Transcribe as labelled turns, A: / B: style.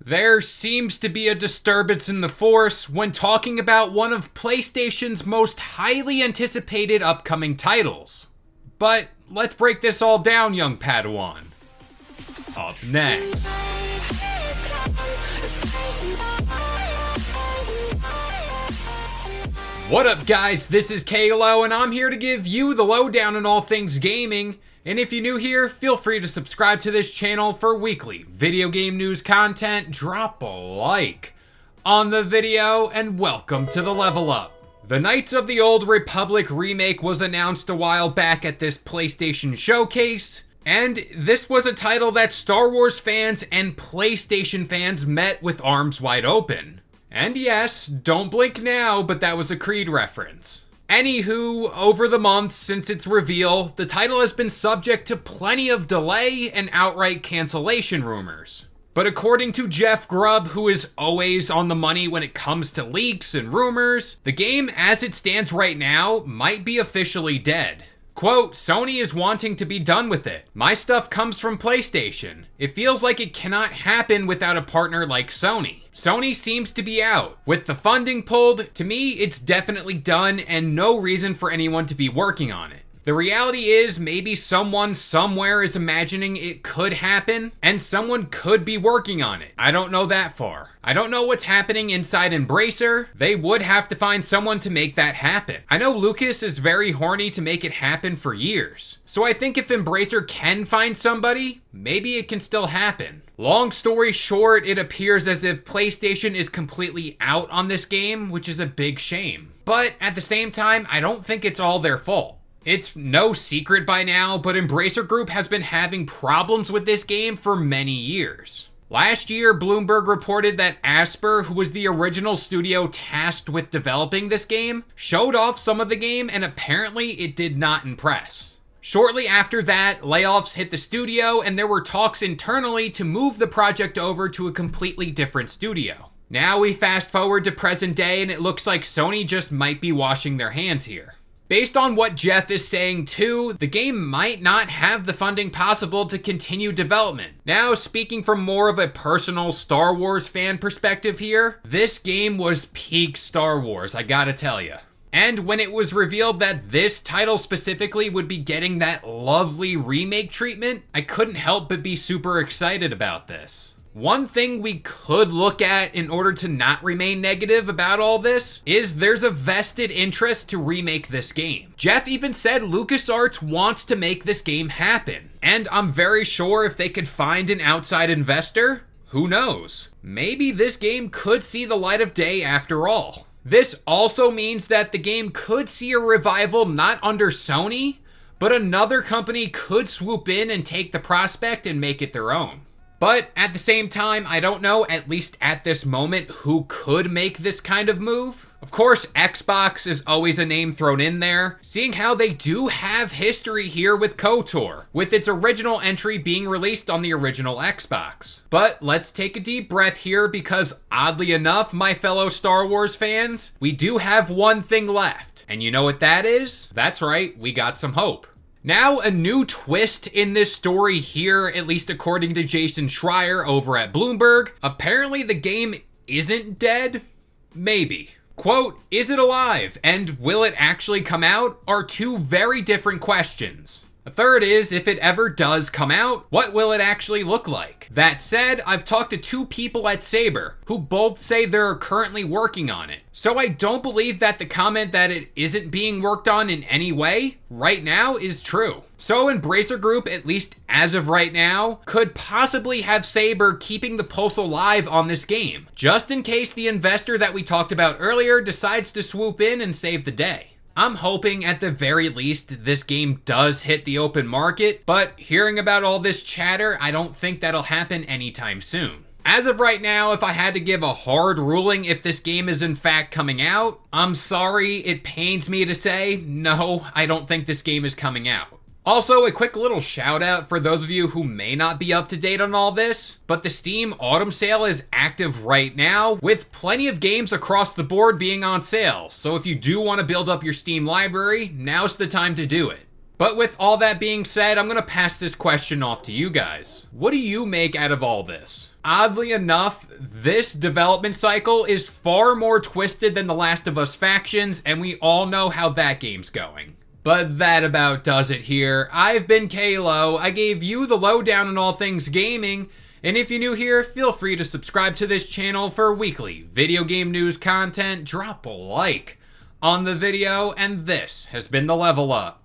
A: There seems to be a disturbance in the force when talking about one of PlayStation's most highly anticipated upcoming titles. But let's break this all down, young Padawan. Up next. What up, guys? This is Kalo, and I'm here to give you the lowdown on all things gaming. And if you're new here, feel free to subscribe to this channel for weekly video game news content. Drop a like on the video, and welcome to the Level Up. The Knights of the Old Republic remake was announced a while back at this PlayStation showcase, and this was a title that Star Wars fans and PlayStation fans met with arms wide open. And yes, don't blink now, but that was a Creed reference. Anywho, over the months since its reveal, the title has been subject to plenty of delay and outright cancellation rumors. But according to Jeff Grubb, who is always on the money when it comes to leaks and rumors, the game as it stands right now might be officially dead. Quote, Sony is wanting to be done with it. My stuff comes from PlayStation. It feels like it cannot happen without a partner like Sony. Sony seems to be out. With the funding pulled, to me, it's definitely done and no reason for anyone to be working on it. The reality is maybe someone somewhere is imagining it could happen and someone could be working on it. I don't know that far. I don't know what's happening inside Embracer. They would have to find someone to make that happen. I know Lucas is very horny to make it happen for years. So I think if Embracer can find somebody, maybe it can still happen. Long story short, it appears as if PlayStation is completely out on this game, which is a big shame. But at the same time, I don't think it's all their fault. It's no secret by now, but Embracer Group has been having problems with this game for many years. Last year, Bloomberg reported that Asper, who was the original studio tasked with developing this game, showed off some of the game and apparently it did not impress. Shortly after that, layoffs hit the studio and there were talks internally to move the project over to a completely different studio. Now we fast forward to present day and it looks like Sony just might be washing their hands here. Based on what Jeff is saying too, the game might not have the funding possible to continue development. Now, speaking from more of a personal Star Wars fan perspective here, this game was peak Star Wars, I gotta tell ya. And when it was revealed that this title specifically would be getting that lovely remake treatment, I couldn't help but be super excited about this. One thing we could look at in order to not remain negative about all this is there's a vested interest to remake this game. Jeff even said LucasArts wants to make this game happen. And I'm very sure if they could find an outside investor, who knows? Maybe this game could see the light of day after all. This also means that the game could see a revival not under Sony, but another company could swoop in and take the prospect and make it their own. But at the same time, I don't know, at least at this moment, who could make this kind of move. Of course, Xbox is always a name thrown in there, seeing how they do have history here with KOTOR, with its original entry being released on the original Xbox. But let's take a deep breath here because oddly enough, my fellow Star Wars fans, we do have one thing left. And you know what that is? That's right, we got some hope. Now, a new twist in this story here, at least according to Jason Schreier over at Bloomberg. Apparently the game isn't dead? Maybe. Quote, is it alive and will it actually come out are two very different questions. A third is, if it ever does come out, what will it actually look like? That said, I've talked to two people at Saber who both say they're currently working on it. So I don't believe that the comment that it isn't being worked on in any way right now is true. So Embracer Group, at least as of right now, could possibly have Saber keeping the pulse alive on this game, just in case the investor that we talked about earlier decides to swoop in and save the day. I'm hoping at the very least this game does hit the open market, but hearing about all this chatter, I don't think that'll happen anytime soon. As of right now, if I had to give a hard ruling if this game is in fact coming out, I'm sorry, it pains me to say, no, I don't think this game is coming out. Also, a quick little shout out for those of you who may not be up to date on all this, but the Steam Autumn Sale is active right now with plenty of games across the board being on sale. So if you do want to build up your Steam library, now's the time to do it. But with all that being said, I'm going to pass this question off to you guys. What do you make out of all this? Oddly enough, This development cycle is far more twisted than The Last of Us Factions, and we all know how that game's going. But that about does it here. I've been Kalo. I gave you the lowdown on all things gaming, and if you're new here, feel free to subscribe to this channel for weekly video game news content. Drop a like on the video, and this has been the Level Up.